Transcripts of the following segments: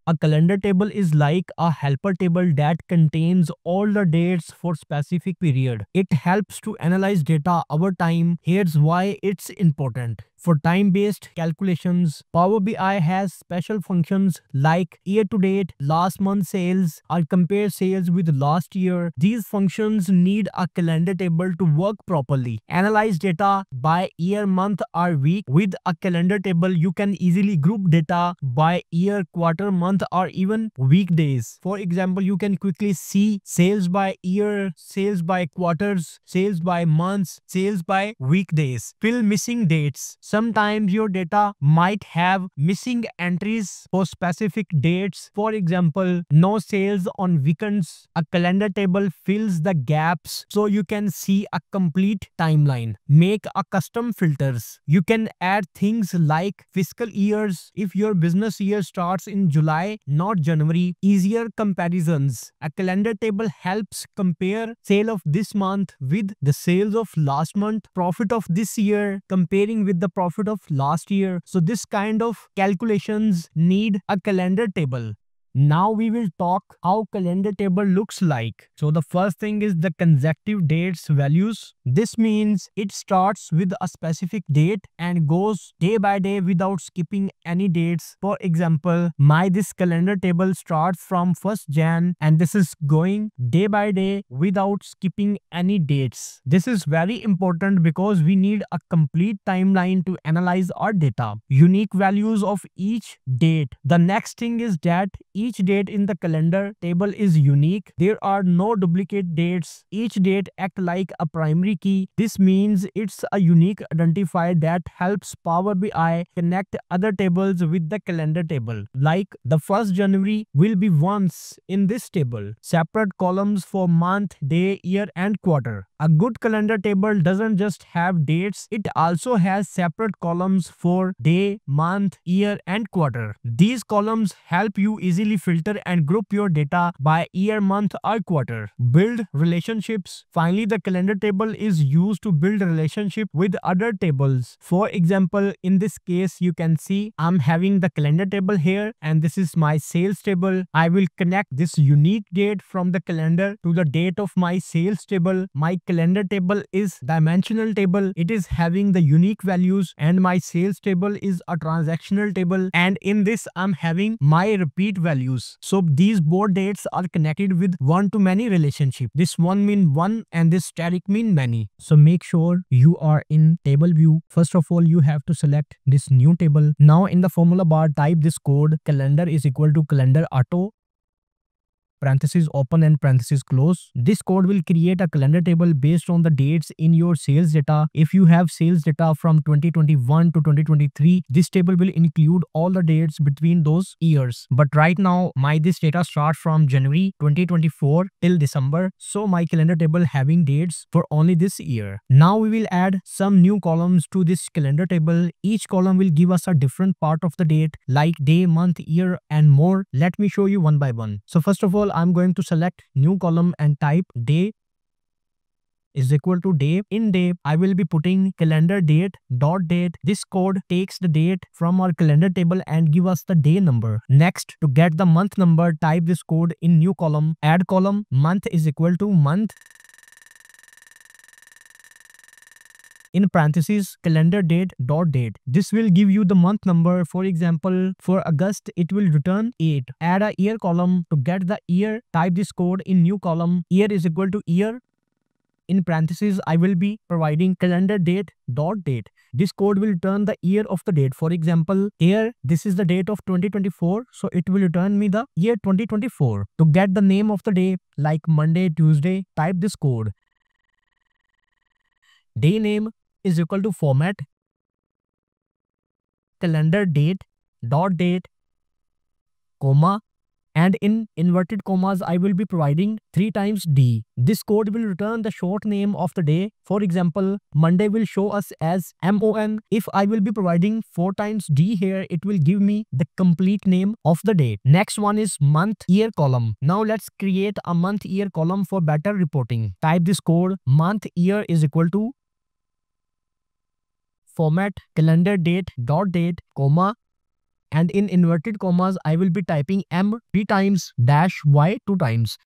A calendar table is like a helper table that contains all the dates for specific period. It helps to analyze data over time. Here's why it's important. For time-based calculations, Power BI has special functions like year-to-date, last month sales, or compare sales with last year. These functions need a calendar table to work properly. Analyze data by year, month, or week. With a calendar table, you can easily group data by year, quarter, month, or even weekdays. For example, you can quickly see sales by year, sales by quarters, sales by months, sales by weekdays. Fill missing dates. Sometimes your data might have missing entries for specific dates. For example, no sales on weekends. A calendar table fills the gaps so you can see a complete timeline. Make a custom filters. You can add things like fiscal years if your business year starts in July, not January. Easier comparisons. A calendar table helps compare sale of this month with the sales of last month, profit of this year comparing with the profit of last year. So this kind of calculations need a calendar table. Now we will talk how calendar table looks like. So the first thing is the consecutive dates values. This means it starts with a specific date and goes day by day without skipping any dates. For example, this calendar table starts from 1st Jan and this is going day by day without skipping any dates. This is very important because we need a complete timeline to analyze our data. Unique values of each date. The next thing is that each date in the calendar table is unique. There are no duplicate dates. Each date acts like a primary key. This means it's a unique identifier that helps Power BI connect other tables with the calendar table. Like the 1st January will be once in this table. Separate columns for month, day, year, and quarter. A good calendar table doesn't just have dates, it also has separate columns for day, month, year, and quarter. These columns help you easily filter and group your data by year, month, or quarter. Build relationships. Finally, the calendar table is used to build a relationship with other tables. For example, in this case, you can see I'm having the calendar table here and this is my sales table. I will connect this unique date from the calendar to the date of my sales table. My calendar table is dimensional table. It is having the unique values and my sales table is a transactional table, and in this I'm having my repeat values. So these both dates are connected with one-to-many relationship. This one mean one and this static mean many. So make sure you are in table view. First of all, you have to select this new table. Now in the formula bar, type this code calendar is equal to calendar auto parenthesis open and parenthesis close. This code will create a calendar table based on the dates in your sales data. If you have sales data from 2021 to 2023, this table will include all the dates between those years. But right now, this data starts from January 2024 till December. So my calendar table having dates for only this year. Now we will add some new columns to this calendar table. Each column will give us a different part of the date like day, month, year, and more. Let me show you one by one. So first of all, I'm going to select new column and type day is equal to day. In day, I will be putting calendar date dot date. This code takes the date from our calendar table and give us the day number. Next, to get the month number, type this code in new column. Add column, month is equal to month. In parentheses, calendar date dot date. This will give you the month number. For example, for August, it will return 8. Add a year column. To get the year, type this code in new column. Year is equal to year. In parentheses, I will be providing calendar date dot date. This code will return the year of the date. For example, here, this is the date of 2024. So it will return me the year 2024. To get the name of the day, like Monday, Tuesday, type this code. Day name is equal to format calendar date dot date comma, and in inverted commas I will be providing 3 times D. This code will return the short name of the day. For example, Monday will show us as MON. If I will be providing 4 times D here, it will give me the complete name of the day. Next one is month year column. Now let's create a month year column for better reporting. Type this code month year is equal to format calendar date dot date comma, and in inverted commas I will be typing M 3 times dash Y 2 times.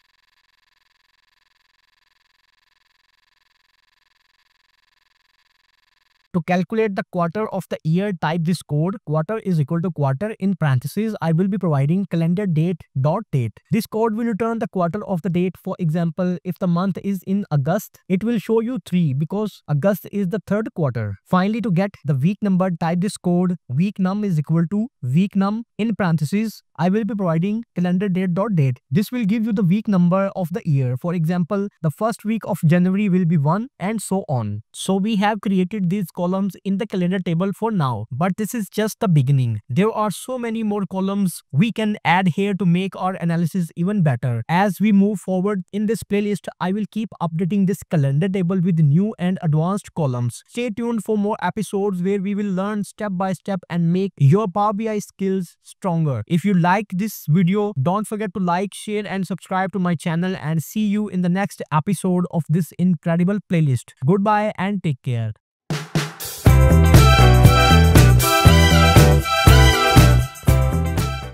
To calculate the quarter of the year, type this code. Quarter is equal to quarter. In parentheses, I will be providing calendar date dot date. This code will return the quarter of the date. For example, if the month is in August, it will show you 3 because August is the third quarter. Finally, to get the week number, type this code. Week num is equal to week num. In parentheses, I will be providing calendar date dot date. This will give you the week number of the year. For example, the first week of January will be 1 and so on. So we have created these columns in the calendar table for now, but this is just the beginning. There are so many more columns we can add here to make our analysis even better. As we move forward in this playlist, I will keep updating this calendar table with new and advanced columns. Stay tuned for more episodes where we will learn step by step and make your Power BI skills stronger. If you like this video, don't forget to like, share and subscribe to my channel, and see you in the next episode of this incredible playlist. Goodbye and take care.